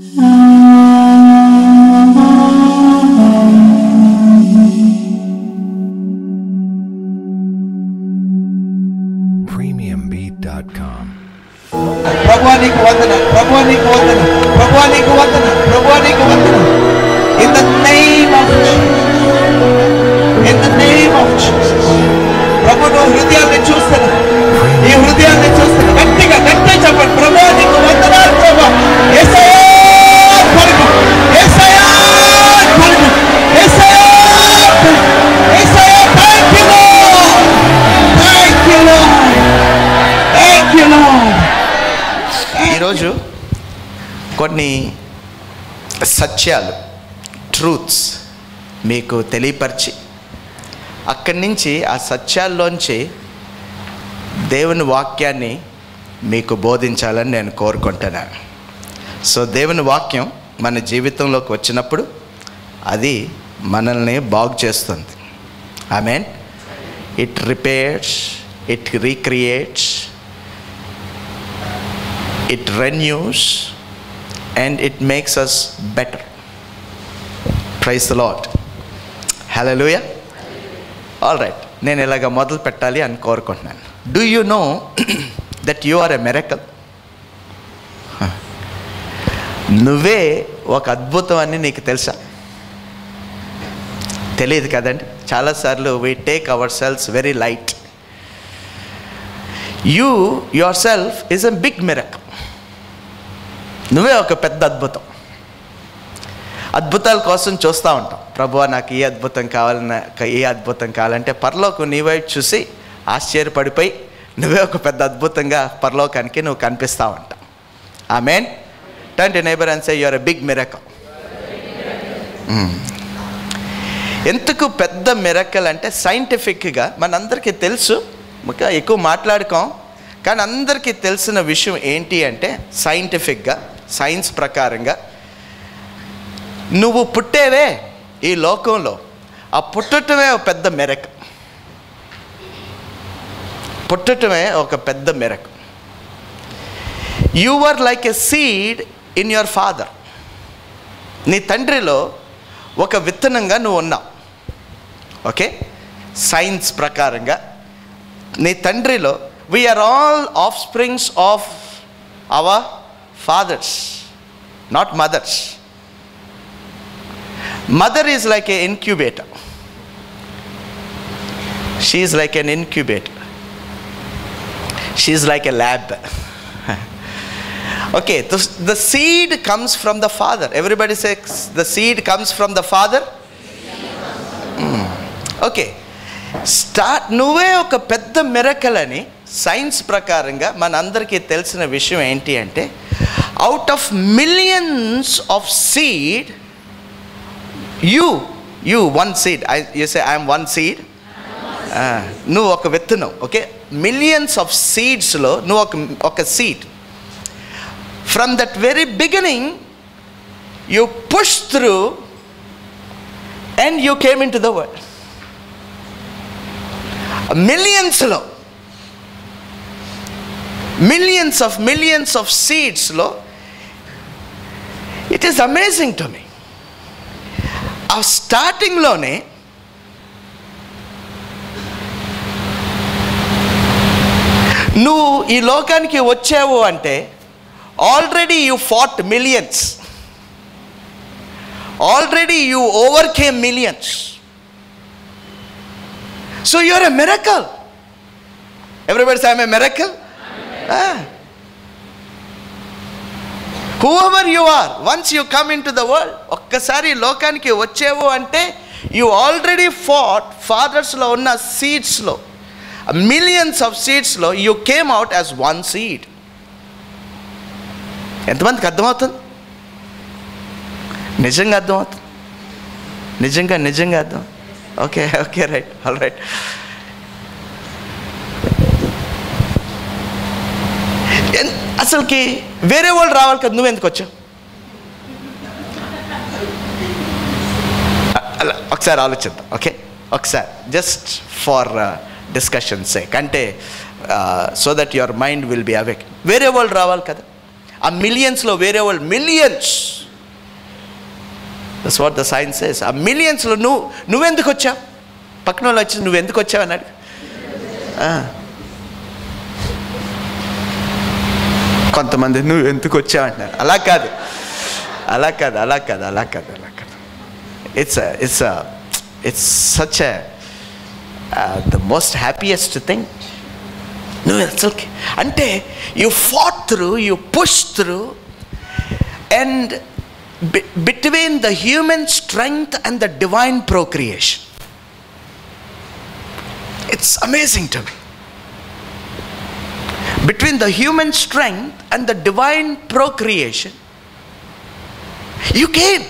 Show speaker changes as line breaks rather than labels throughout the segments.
premiumbeat.com.
ప్రభువా నీకు వందనాలు, ప్రభువా నీకు వందనాలు, ప్రభువా నీకు వందనాలు, ప్రభువా నీకు వందనాలు. In the name of Jesus, in the name of Jesus. ప్రభు నువ్వు హృదయాన్ని చూస్తున్నా, ఈ హృదయాన్ని చూస్తున్నా. గట్టిగా గట్టిగా చెప్పండి, ప్రభువా నీకు వందనాలు ప్రభువా. యేసయ్యా పలుకు, యేసయ్యా పలుకు, యేసయ్యా పలుకు, యేసయ్యా. Thank you Lord, thank you Lord, thank you Lord. ఈరోజు కొన్ని సత్యాలు, ట్రూత్స్ మీకు తెలియపరిచి అక్కడి నుంచి ఆ సత్యాల్లోంచి దేవుని వాక్యాన్ని మీకు బోధించాలని నేను కోరుకుంటున్నాను. సో దేవుని వాక్యం మన జీవితంలోకి వచ్చినప్పుడు అది మనల్ని బాగు చేస్తుంది. Amen. It repairs, it recreates, it renews, and it makes us better. Praise the Lord. Hallelujah. All right, నేను ఇలాగ మొదలు పెట్టాలి అని కోరుకుంటున్నాను. Do you know that you are a miracle? నువ్వే ఒక అద్భుతం అని నీకు తెలుసా? తెలియదు కదండి. చాలాసార్లు we take ourselves very light. You yourself is a big miracle. నువ్వే ఒక పెద్ద అద్భుతం. అద్భుతాల కోసం చూస్తూ ఉంటాం. ప్రభువా నాకు ఈ అద్భుతం కావాలన్నా, ఏ అద్భుతం కావాలంటే పరలోకం నీ వైపు చూసి ఆశ్చర్యపడిపోయి నువ్వే ఒక పెద్ద అద్భుతంగా పరలోకానికి నువ్వు కనిపిస్తూ ఉంటావు. Amen. Turn to neighbour and say you are a big miracle. ఎందుకు పెద్ద మిరకల్ అంటే సైంటిఫిక్గా మనందరికీ తెలుసు, ఇంకా ఎక్కువ మాట్లాడుకోం, కానీ అందరికీ తెలిసిన విషయం ఏంటి అంటే సైంటిఫిక్గా, సైన్స్ ప్రకారంగా నువ్వు పుట్టేవే ఈ లోకంలో, ఆ పుట్టటమే ఒక పెద్ద మెరక. పుట్టటమే ఒక పెద్ద మెరక. You are like a seed in your father. నీ తండ్రిలో ఒక విత్తనంగా నువ్వు ఉన్నావు. ఓకే, సైన్స్ ప్రకారంగా నీ తండ్రిలో we are all offsprings of our fathers, not mothers. Mother is like an incubator. She is like an incubator. She is like a lab. Okay, the seed comes from the father. Everybody says the seed comes from the father. Okay, నువ్వే ఒక పెద్ద miracle అని science ప్రకారంగా మనందరికీ తెలిసిన విషయం ఏంటి అంటే out of millions of seed you one seed. You say I'm one seed. నువ్వు ఒక విత్తనం. ఓకే, మిలియన్స్ ఆఫ్ సీడ్స్లో నువ్వు ఒక seed. From that very beginning you push through and you came in to the world. మిలియన్స్లో, millions of సీడ్స్లో it is amazing to me. ఆ స్టార్టింగ్లోనే నువ్వు ఈ లోకానికి వచ్చావు అంటే already you fought millions, already you overcame millions. So you are a miracle. Everybody say I'm a miracle. Whoever you are, once you come into the world, ఒక్కసారి లోకానికి వచ్చేవు అంటే you already fought fathers-లో ఉన్న సీడ్స్లో, మిలియన్స్ ఆఫ్ సీడ్స్లో you came out as one seed. ఎంతమందికి అర్థమవుతుంది? నిజంగా అర్థమవుతుంది? నిజంగా అర్థం. Okay right, all right. అసలుకి వేరే వాళ్ళు రావాలి కదా, నువ్వెందుకు వచ్చావు? అలా ఒకసారి ఆలోచిద్దాం. ఓకే, ఒకసారి జస్ట్ ఫర్ డిస్కషన్ సేక్, అంటే so that your mind will be awake. వేరే వాళ్ళు రావాలి కదా. ఆ మిలియన్స్లో వేరే వాళ్ళు millions. That's what the science says. ఆ మిలియన్స్లో నువ్వెందుకు వచ్చావు? పక్కన వాళ్ళు వచ్చి నువ్వెందుకు వచ్చావు అన్నాడు. కొంతమంది నువ్వు ఎందుకు వచ్చావు అంటున్నారు. అలా కాదు. It's such the most happiest thing. నువ్వు అసలుకి అంటే you fought through, you pushed through, and between the human strength and the divine procreation, it's amazing to me. Between the human strength and the divine procreation, you came.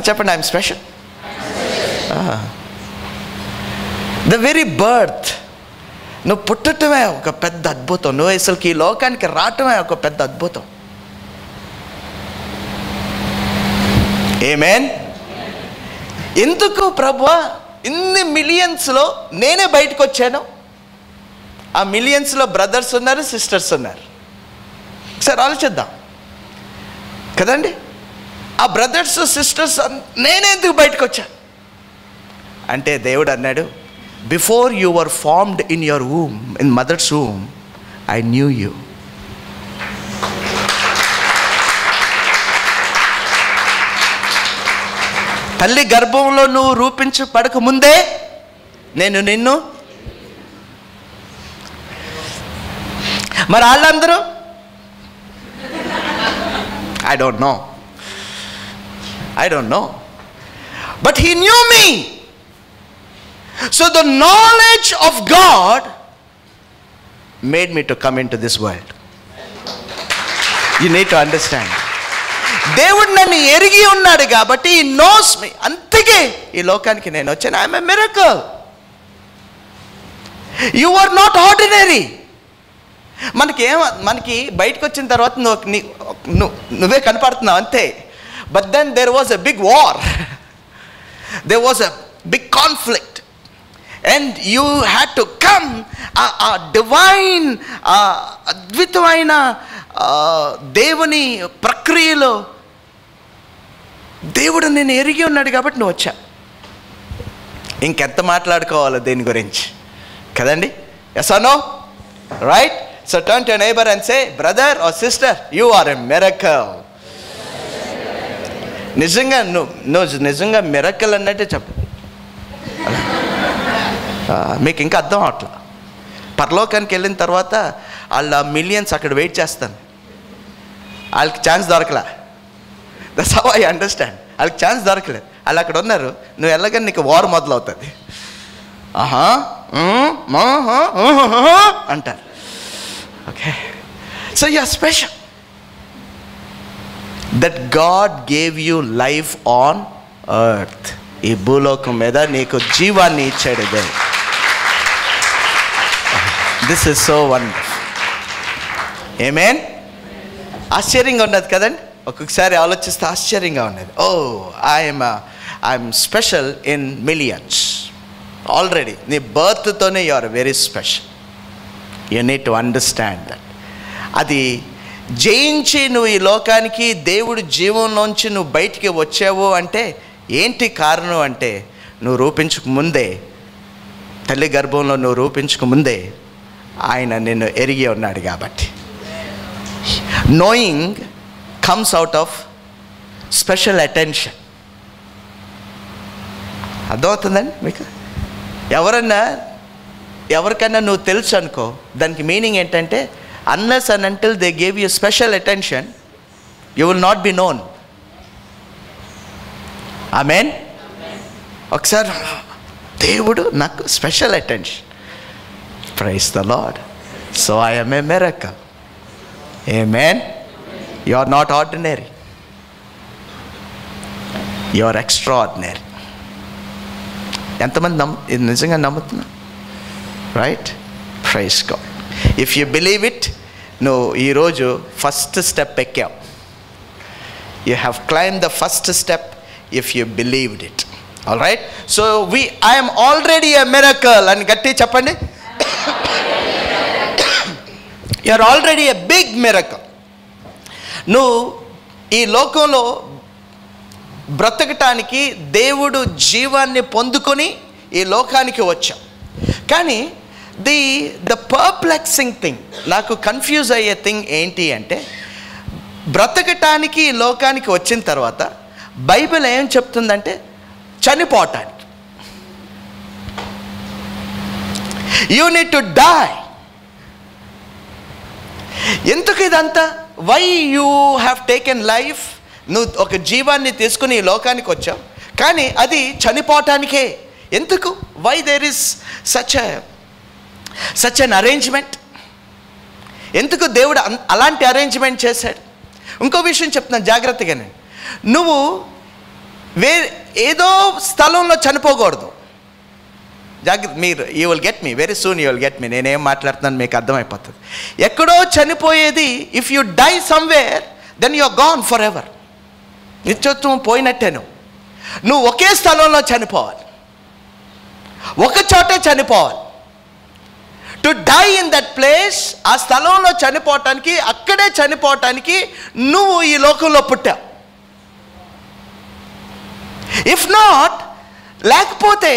చెప్పండి, I'm special. The very birth, నువ్వు పుట్టటమే ఒక పెద్ద అద్భుతం. నువ్వు అసలుకి ఈ లోకానికి రావటమే ఒక పెద్ద అద్భుతం. ఆమేన్. ఎందుకు ప్రభువా ఇన్ని మిలియన్స్లో నేనే బయటకు వచ్చాను? ఆ మిలియన్స్లో బ్రదర్స్ ఉన్నారు, సిస్టర్స్ ఉన్నారు. ఒకసారి ఆలోచిద్దాం కదండి. ఆ బ్రదర్స్ సిస్టర్స్ నేనే ఎందుకు బయటకు వచ్చాను అంటే దేవుడు అన్నాడు, before you were formed in your womb, in mothers womb, I knew you. తల్లి గర్భంలో నువ్వు రూపించబడక ముందే నేను నిన్ను. మరి వాళ్ళందరూ I don't know. But he knew me. So the knowledge of God made me to come into this world. You need to understand. దేవుడు నన్ను ఎరిగి ఉన్నాడు కాబట్టి he knows me. అంతకే ఈ లోకానికి నేను వచ్చాను. I am a miracle. You are not ordinary. మనకి బయటకు వచ్చిన తర్వాత నువ్వే కనపడుతున్నావు అంతే. But then there was a big war. There was a big conflict. And you had to come a divine, అద్భుతమైన దేవుని ప్రక్రియలో దేవుడు నేను ఎరిగి ఉన్నాడు కాబట్టి నువ్వు వచ్చా. ఇంకెంత మాట్లాడుకోవాలో దీని గురించి కదండి. Yes or no? Right? So turn to your neighbor and say, brother or sister, you are a miracle. నిజంగా మిరకల్ అన్నట్టే చెప్పు. మీకు ఇంకా అర్థం అవట్లా. పరలోకానికి వెళ్ళిన తర్వాత వాళ్ళ మిలియన్స్ అక్కడ వెయిట్ చేస్తాను. వాళ్ళకి ఛాన్స్ దొరకలే. That's how I understand. వాళ్ళకి ఛాన్స్ దొరకలేదు. వాళ్ళు అక్కడ ఉన్నారు. నువ్వు వెళ్ళగానే నీకు వార్ మొదలవుతుంది. అంటారు. Okay, so you are special. That God gave you life on earth. ఈ భూలోకం మీద నీకు జీవాన్ని ఇచ్చాడు దేవుడు. This is so wonderful. Amen. ఆశ్చర్యంగా ఉన్నది కదండి. ఒక్కొక్కసారి ఆలోచిస్తే ఆశ్చర్యంగా ఉన్నది. I'm special in millions. Already నీ బర్త్తోనే you are very special. You need to understand that. అది జయించి నువ్వు ఈ లోకానికి దేవుడి జీవంలోంచి నువ్వు బయటికి వచ్చావు అంటే ఏంటి కారణం అంటే నువ్వు రూపించక ముందే, తల్లి గర్భంలో నువ్వు రూపించక ముందే ఆయన నిన్ను ఎరిగి ఉన్నాడు కాబట్టి. Knowing comes out of special attention. అర్థమవుతుందండి మీకు? ఎవరికన్నా నువ్వు తెలుసు అనుకో, దానికి మీనింగ్ ఏంటంటే unless and until they gave you special attention, you will not be known. Amen. ఒకసారి దేవుడు నాకు special attention. Praise the Lord. So I am a miracle. Amen. You are not ordinary. You are extraordinary. ఎంతమంది ఇది నిజంగా నమ్ముతున్నా? Right. Praise God. If you believe it, నువ్వు ఈరోజు first step ఎక్కావు. You have climb the first step if you believed it. All right. So I'm already a miracle అని గట్టి చెప్పండి. You are already a big miracle. నువ్వు ఈ లోకంలో బ్రతకటానికి దేవుడు జీవాన్ని పొందుకొని ఈ లోకానికి వచ్చాం. కానీ ద పర్ప్లెక్సింగ్ థింగ్, నాకు కన్ఫ్యూజ్ అయ్యే థింగ్ ఏంటి అంటే, బ్రతకటానికి ఈ లోకానికి వచ్చిన తర్వాత బైబిల్ ఏం చెప్తుందంటే చనిపోవటానికి. You need to die. ఎందుకు ఇదంతా? Why you have taken life? నువ్వు ఒక జీవాన్ని తీసుకుని ఈ లోకానికి వచ్చావు, కానీ అది చనిపోవటానికే. ఎందుకు? Why there is such an arrangement? ఎందుకు దేవుడు అలాంటి అరేంజ్మెంట్ చేశాడు? ఇంకో విషయం చెప్తున్నాను జాగ్రత్తగానే. నువ్వు ఏదో స్థలంలో చనిపోకూడదు. You will get me very soon, you will get me. నేనేం మాట్లాడుతున్నాను మీకు అర్థమైపోతుంది. ఎక్కడో చనిపోయేది, if you die somewhere then you are gone forever. నిత్యత్వం పోయినట్టే. నువ్వు ఒకే స్థలంలో చనిపోవాలి, ఒక చోటే చనిపోవాలి. To die in that place, ఆ స్థలంలో చనిపోవటానికి, అక్కడే చనిపోవటానికి నువ్వు ఈ లోకంలో పుట్టావు. ఇఫ్ నాట్, లేకపోతే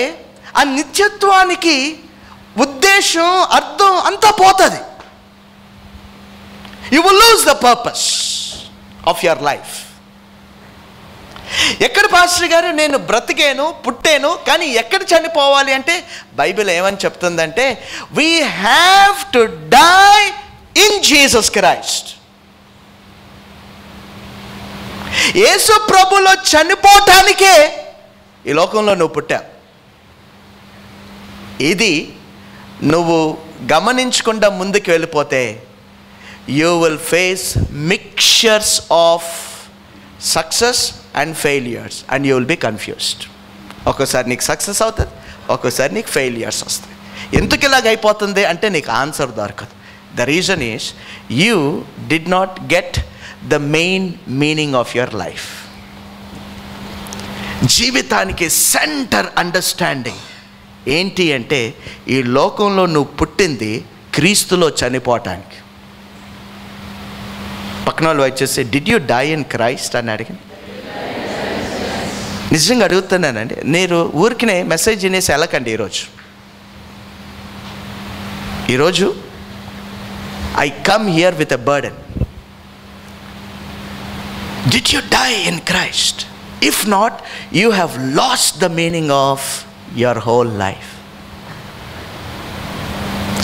ఆ నిత్యత్వానికి ఉద్దేశం, అర్థం అంతా పోతుంది. You will lose the purpose of your life. ఎక్కడ పాస్టర్ గారు నేను బ్రతికేను, పుట్టాను, కానీ ఎక్కడ చనిపోవాలి అంటే బైబిల్ ఏమని చెప్తుందంటే, we have to die in Jesus Christ. Yesu ప్రభులో చనిపోవటానికే ఈ లోకంలో నువ్వు పుట్టావు. ఇది నువ్వు గమనించకుండా ముందుకు వెళ్ళిపోతే you will face mixtures of success and failures and you will be confused. ఒక్కోసారి నీకు సక్సెస్ అవుతుంది, ఒక్కోసారి నీకు ఫెయిలియర్స్ వస్తాయి. ఎందుకు ఇలాగ అయిపోతుంది అంటే నీకు ఆన్సర్ దొరకదు. The reason is you did not get the main meaning of your life. జీవితానికి సెంటర్ అండర్స్టాండింగ్ ఏంటి అంటే, ఈ లోకంలో నువ్వు పుట్టింది క్రీస్తులో చనిపోవటానికి. పక్కన వాళ్ళు వచ్చేసి did you die in Christ అని అడిగింది. నిజంగా అడుగుతున్నానండి. నేను ఊరికినే మెసేజ్ వినేసి వెళ్ళకండి. ఈరోజు I come here with a burden. Did you die in Christ? If not, you have lost the meaning of your whole life.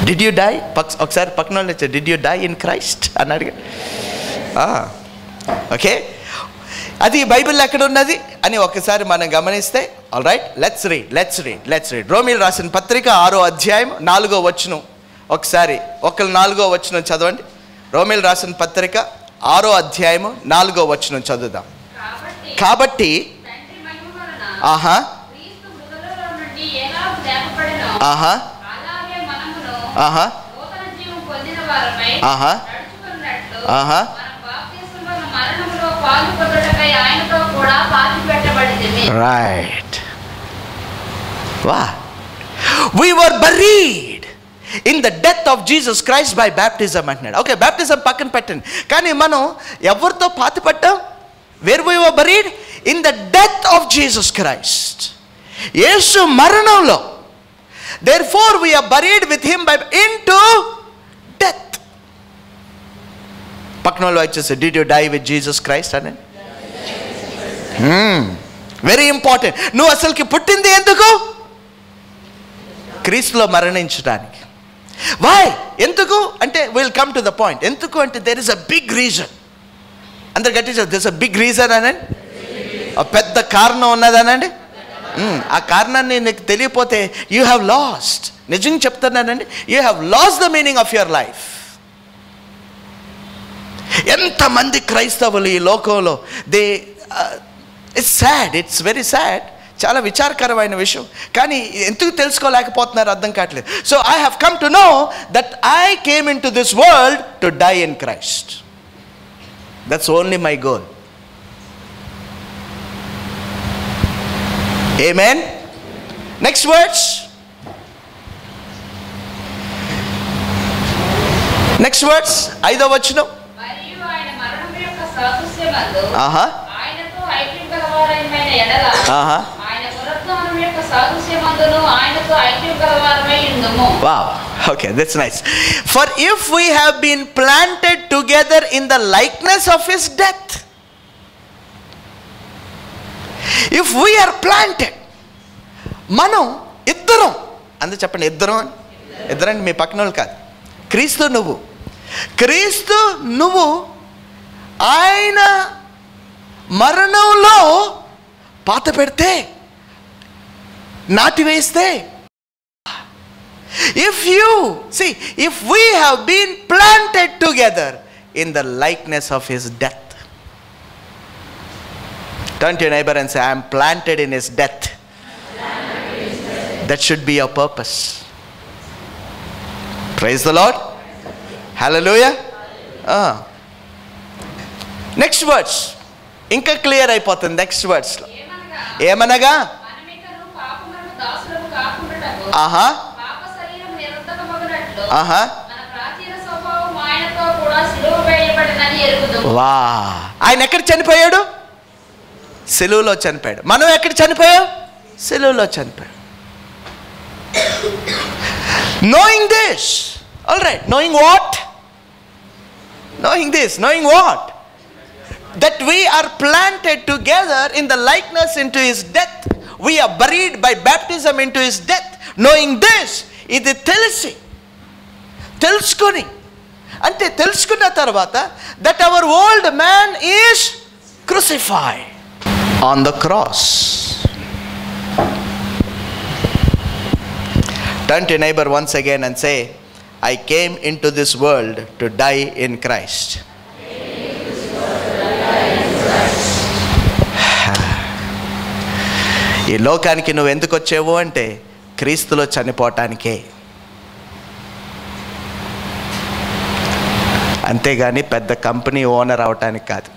Did you die? ఒకసారి పక్కన వాళ్ళు వచ్చారు, did you die in Christ అని అడిగారు. Okay, అది బైబిల్లో ఎక్కడ ఉన్నది అని ఒకసారి మనం గమనిస్తే, ఆల్ రైట్, లెట్స్ రీడ్. రోమీయులకు రాసిన పత్రిక 6వ అధ్యాయం 4వ వచనం. ఒకసారి 4వ వచనం చదవండి. రోమీయులకు రాసిన పత్రిక 6వ అధ్యాయం 4వ వచనం చదువుదాం. కాబట్టి ఆహా ఆహా ఆహా ఆహా ఆహా రైట్. వా, we were buried in the death of Jesus Christ by baptism అంటున్నాడు. ఓకే, బ్యాప్టిజం పక్కన పెట్టండి. కానీ మనం ఎవరితో పాతి పట్టాం? where we were buried? in the death of Jesus Christ. యేసు మరణంలో. therefore we are buried with him into death. పక్కన వాళ్ళు వచ్చేసి did you die with Jesus Christ అని. Very important. నువ్వు అసలుకి పుట్టింది ఎందుకు? క్రీస్తులో మరణించడానికి. వై? ఎందుకు అంటే will come to the point. ఎందుకు అంటే there is a big reason. అందరు గట్టి there is a big reason అనండి. పెద్ద కారణం ఉన్నదనండి. ఆ కారణాన్ని నీకు తెలియపోతే యూ హ్యావ్ లాస్ట్. నిజంగా చెప్తున్నానండి, you have lost the meaning of your life. ఎంతమంది క్రైస్తవులు ఈ లోకంలో ఇట్స్ వెరీ సాడ్, చాలా విచారకరమైన విషయం. కానీ ఎందుకు తెలుసుకోలేకపోతున్నారు అర్థం కావట్లేదు. So I have come to know that I came in to this world to die in Christ. That's only my goal. Amen. Next words. Next words 5వ వచనం.
మరియు ఆయన మరణం యొక్క సాదృశ్యమందు
ఆహా
ఆయనతో ఐక్యం గలవారైన ఎడల
ఆహా
ఆయన పునరుత్థానం యొక్క సాదృశ్యమందును ఆయనతో ఐక్యం గలవారమై ఉందుము.
Wow. Okay, that's nice. For if we have been planted together in the likeness of his death. If we are planted, మనం ఇద్దరం అందుకు చెప్పండి, ఇద్దరండి మీ పక్కన వాళ్ళు కాదు. క్రీస్తు నువ్వు ఆయన మరణంలో పాత పెడితే, నాటి వేస్తే, if we have been planted together in the likeness of his death. Turn to your neighbor and say, I am planted in his death. That should be your purpose. Praise the Lord. Hallelujah. Next words. ఇంకా clear అయిపోతుంది next words లో. ఏమనగా ఆహా ఆహా వా, ఆయన ఎక్కడ చనిపోయాడు? సిలువలో చనిపోయాడు. మనం ఎక్కడ చనిపోయాం? సిలువలో చనిపోయాడు. Knowing this, all right, knowing what? Knowing what? That we are planted together in the likeness into his death. We are buried by baptism into his death. Knowing this, ఇది తెలుసుకొని అంటే తెలుసుకున్న తర్వాత that our old man is crucified on the cross. Turn to your neighbor once again and say, I came into this world to die in Christ. ఈ లోకానికి నువ్వు ఎందుకు వచ్చావు అంటే క్రీస్తులో చనిపోవటానికే. అంతేగాని పెద్ద కంపెనీ ఓనర్ అవటానికి కాదు,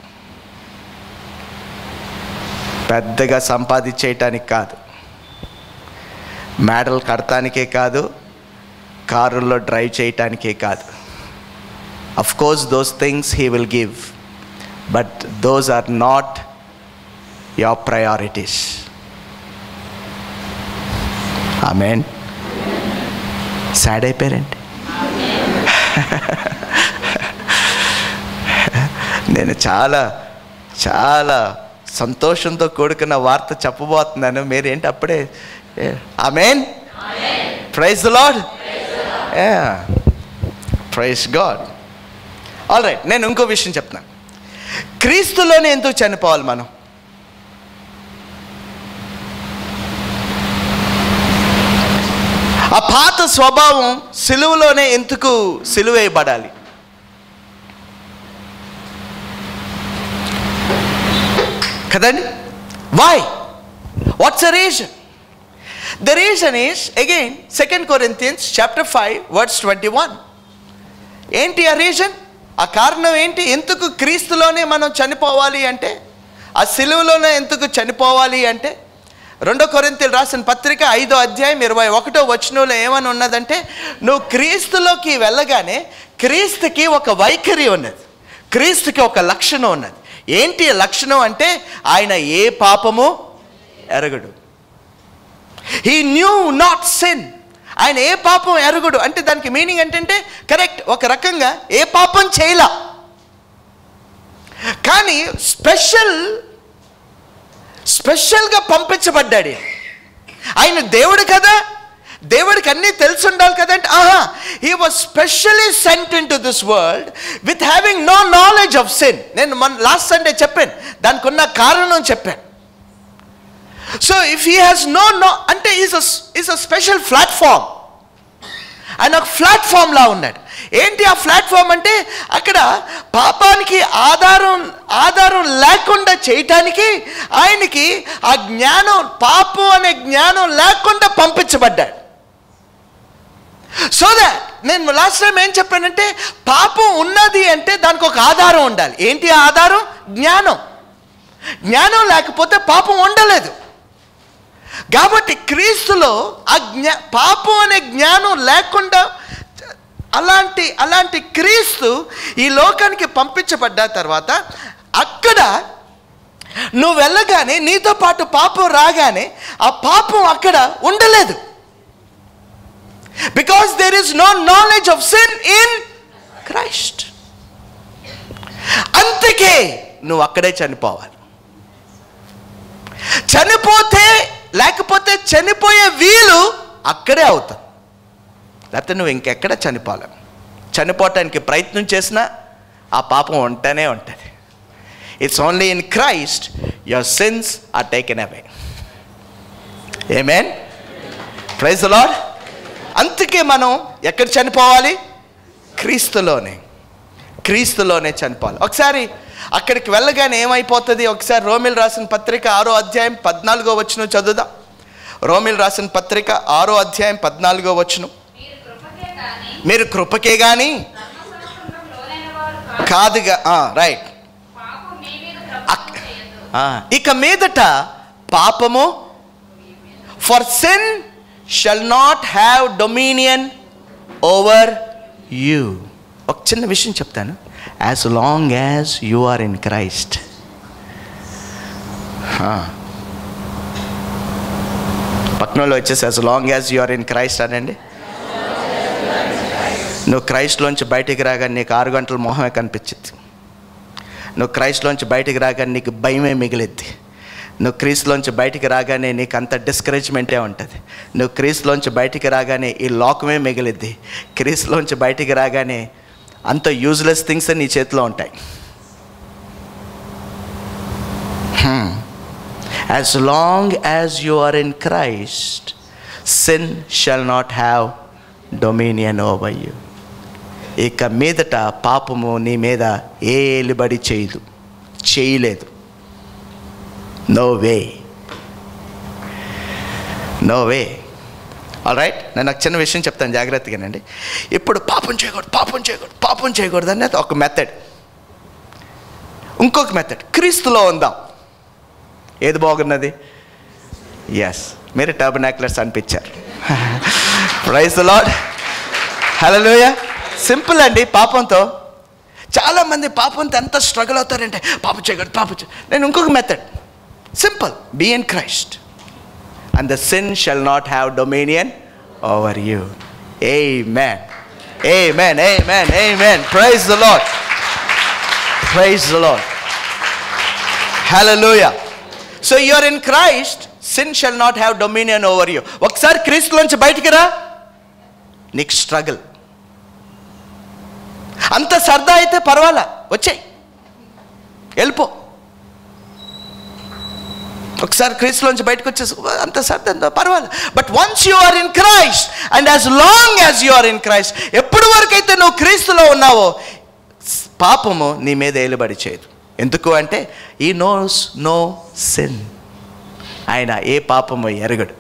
పెద్దగా సంపాదించేయటానికి కాదు, మేడలు కడటానికే కాదు, కారుల్లో డ్రైవ్ చేయటానికే కాదు. Of course those things he will give, but those are not your priorities. Amen. Sad అయిపోయారండి. నేను చాలా చాలా సంతోషంతో కూడుకున్న వార్త చెప్పబోతున్నాను. మీరేంటి అప్పుడే? Amen. Praise the Lord. Praise God. All right, నేను ఇంకో విషయం చెప్తున్నాను. క్రీస్తులోనే ఎందుకు చనిపోవాలి మనం? ఆ పాత స్వభావం సిలువలోనే ఎందుకు సిలువేయబడాలి? కదండి. Why? What's the reason? The reason is again 2 Corinthians chapter 5 verse 21. ఏంటి ఆ రీజన్? ఆ కారణం ఏంటి? ఎందుకు క్రీస్తులోనే మనం చనిపోవాలి అంటే, ఆ సిలువలోనే ఎందుకు చనిపోవాలి అంటే, 2 కొరింథీయులు రాసిన పత్రిక 5వ అధ్యాయం 21వ వచనంలో ఏమని ఉన్నదంటే, నువ్వు క్రీస్తులోకి వెళ్ళగానే క్రీస్తుకి ఒక వైఖరి ఉన్నది, క్రీస్తుకి ఒక లక్షణం ఉన్నది. ఏంటి లక్షణం అంటే, ఆయన ఏ పాపము ఎరగడు. He knew not sin. ఆయన ఏ పాపం ఎరగడు అంటే దానికి మీనింగ్ ఏంటంటే, కరెక్ట్, ఒక రకంగా ఏ పాపం చేయలా, కానీ స్పెషల్గా పంపించబడ్డాడు. ఆయన దేవుడు కదా, దేవుడికి అన్నీ తెలిసి ఉండాలి కదంటే, he was specially sent in to this world with having no knowledge of sin. నేను లాస్ట్ సండే చెప్పాను, దానికి ఉన్న కారణం చెప్పాను. So if he has no అంటే ఈజ్ అ స్పెషల్ ప్లాట్ఫామ్. ఆయన ఒక ప్లాట్ఫామ్లా ఉన్నాడు. ఏంటి ఆ ప్లాట్ఫామ్ అంటే, అక్కడ పాపానికి ఆధారం లేకుండా చేయటానికి ఆయనకి ఆ జ్ఞానం, పాపం అనే జ్ఞానం లేకుండా పంపించబడ్డాడు. సో దాట్ నేను లాస్ట్ టైం ఏం చెప్పానంటే, పాపం ఉన్నది అంటే దానికి ఒక ఆధారం ఉండాలి. ఏంటి ఆ ఆధారం? జ్ఞానం. జ్ఞానం లేకపోతే పాపం ఉండలేదు. కాబట్టి క్రీస్తులో ఆ పాపం అనే జ్ఞానం లేకుండా అలాంటి క్రీస్తు ఈ లోకానికి పంపించబడ్డ తర్వాత అక్కడ నువ్వు వెళ్ళగానే నీతో పాటు పాపం రాగానే ఆ పాపం అక్కడ ఉండలేదు. Because there is no knowledge of sin in Christ. అందుకే నువ్వు అక్కడే చనిపోవాలి. లేకపోతే చనిపోయే వీలు అక్కడే అవుతావు. లేకపోతే నువ్వు ఇంకెక్కడ చనిపోలేవు. చనిపోవటానికి ప్రయత్నం చేసినా ఆ పాపం ఉంటూనే ఉంటుంది. It's only in Christ your sins are taken away. Amen. Praise the Lord. అందుకే మనం ఎక్కడ చనిపోవాలి? క్రీస్తులోనే చనిపోవాలి. ఒకసారి అక్కడికి వెళ్ళగానే ఏమైపోతుంది? ఒకసారి రోమిల్ రాసిన పత్రిక 6వ అధ్యాయం 14వ వచనం చదువుదాం. రోమిల్ రాసిన పత్రిక 6వ అధ్యాయం 14వ వచనం. మీరు కృపకే గాని కాదుగా. రైట్. ఇక మీదట పాపము for sin shall not have dominion over you. ఒక చిన్న విషయం చెప్తాను. As long as you are in Christ. పక్కనలో వచ్చేసి as long as you are in Christ అనండి. నువ్వు క్రైస్ట్లోంచి బయటికి రాగానే నీకు 6 గంటల మొహమే కనిపించింది. నువ్వు క్రైస్ట్లోంచి బయటికి రాగానే నీకు భయమే మిగిలిద్ది. నువ్వు క్రీస్తులోంచి బయటికి రాగానే నీకు అంత డిస్కరేజ్మెంటే ఉంటుంది. నువ్వు క్రీస్తులోంచి బయటికి రాగానే ఈ లోకమే మిగిలిద్ది. క్రీస్తులోంచి బయటికి రాగానే అంత యూజ్లెస్ థింగ్స్ నీ చేతిలో ఉంటాయి. As long as you are in Christ sin shall not have dominion over you. ఇక మీదట పాపము నీ మీద ఏలుబడి చేయలేదు. No way. All right. నేను ఒక చిన్న విషయం చెప్తాను జాగ్రత్తగానండి. ఇప్పుడు పాపం చేయకూడదు అనేది ఒక మెథడ్. ఇంకొక మెథడ్ క్రీస్తులో ఉందాం. ఏది బాగున్నది? ఎస్, మీరు టర్బనాక్యులర్స్ అనిపించారు. Praise the Lord. Hallelujah. Simple అండి. పాపంతో చాలామంది పాపంతో ఎంత స్ట్రగుల్ అవుతారంటే పాపం చేయకూడదు. నేను ఇంకొక method simple. Be in Christ and the sin shall not have dominion over you. Amen. Praise the Lord. Hallelujah. So you are in Christ, sin shall not have dominion over you. ఒకసారి క్రీస్తులోంచి బయటికి రా, నీకు struggle. అంత సరదా అయితే పర్వాలా, వచ్చేయి, వెళ్ళిపో. ఒకసారి క్రీస్తులోంచి బయటకు వచ్చేసి అంత సర్దంతో పర్వాలేదు. But once you are in Christ and as long as you are in Christ, ఎప్పటి వరకు అయితే నువ్వు క్రీస్తులో ఉన్నావో పాపము నీ మీద ఏలుబడి చేయదు. ఎందుకు అంటే ఈ నోస్ నో సిన్. ఆయన ఏ పాపము ఎరగడు.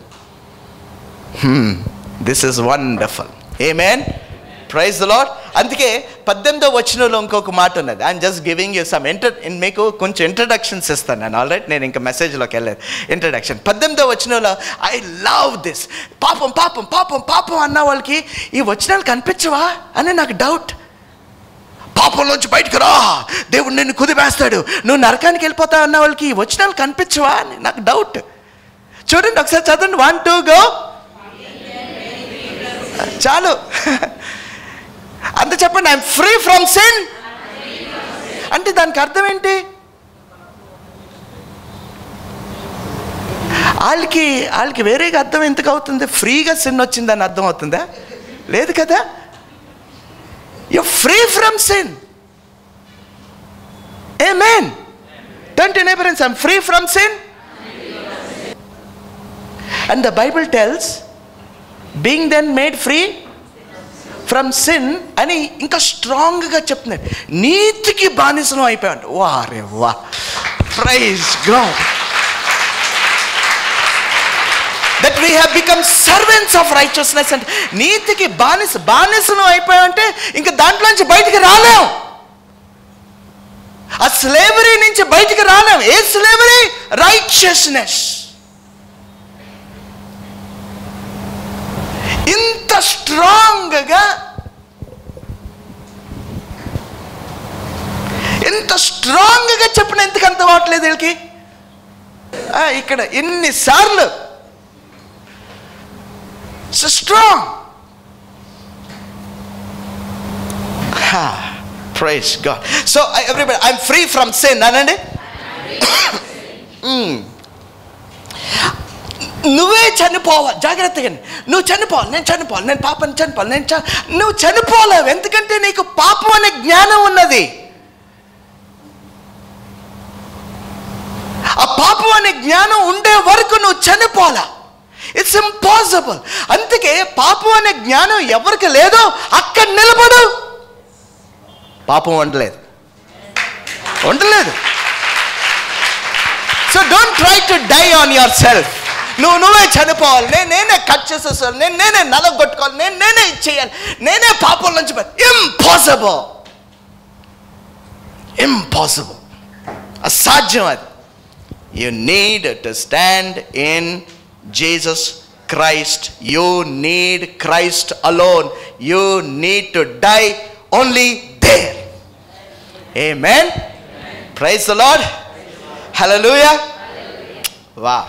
This is wonderful. Amen. Praise the Lord. అందుకే 18వ వచనంలో ఇంకొక మాట ఉన్నది. I'm just giving you some మీకు కొంచెం ఇంట్రడక్షన్స్ ఇస్తాను నేను. ఆల్రైట్, నేను ఇంకా మెసేజ్లోకి వెళ్ళలేదు. ఇంట్రడక్షన్ 18వ వచనంలో ఐ లవ్ దిస్. పాపం అన్న వాళ్ళకి ఈ వచనాలు కనిపించవా అని నాకు డౌట్. పాపంలోంచి బయటకు రా, దేవుడు నిన్ను కుదిపేస్తాడు, నువ్వు నరకానికి వెళ్ళిపోతావు అన్న వాళ్ళకి ఈ వచనాలు కనిపించవా అని నాకు డౌట్. చూడండి ఒకసారి చదవండి. 1 2 గో. చాలు. అంత చెప్పండి. ఐఎమ్ ఫ్రీ ఫ్రమ్ సిన్ అంటే దానికి అర్థం ఏంటి? వాళ్ళకి వేరేగా అర్థం ఎందుకు అవుతుంది? ఫ్రీగా సిన్ వచ్చిందని అర్థం అవుతుందా? లేదు కదా. You free from sin. Amen. Turn to neighbour and say I'm free from sin. And the Bible tells being then made free from sin అని ఇంకా స్ట్రాంగ్గా చెప్తున్నాడు. నీతికి బానిసలం అయిపోయాడు. వారే వా. Praise God that we have become servants of righteousness. అంటే నీతికి బానిసలం అయిపోయామంటే ఇంకా దాంట్లోంచి బయటికి రాలేం. ఆ స్లేవరీ నుంచి బయటికి రాలేం. ఏ స్లేవరీ? రైచియస్నెస్. ఇంత స్ట్రాంగ్గా ఎంత స్ట్రాంగ్గా చెప్పిన ఎందుకు అంత అవ్వట్లేదు వీళ్ళకి? ఇక్కడ ఎన్నిసార్లు strong. Praise God. So everybody, I'm free from sin అనండి. నువ్వే చనిపోవాలి, జాగ్రత్తగా. నువ్వు చనిపోవాలి, నేను చనిపోవాలి, నేను పాపని చనిపోవాలి, నువ్వు చనిపోలేవు. ఎందుకంటే నీకు పాపం అనే జ్ఞానం ఉన్నది. ఆ పాపం అనే జ్ఞానం ఉండే వరకు నువ్వు చనిపోలా. It's impossible. అందుకే పాపం అనే జ్ఞానం ఎవరికి లేదో అక్కడ నిలబడు. పాపం ఉండలేదు. So don't try to die on yourself. నువ్వే చనిపోవాలి, నేనే కట్ చేసేసాను, నేనే నలగొట్టుకోవాలి, నేనే ఇచ్చేయాలి, నేనే పాపం నుంచి. ఇంపాసిబుల్, అసాధ్యం అది. You need to stand in Jesus Christ. You need Christ alone. You need to die only there. Amen. Praise the Lord. Hallelujah. Wow.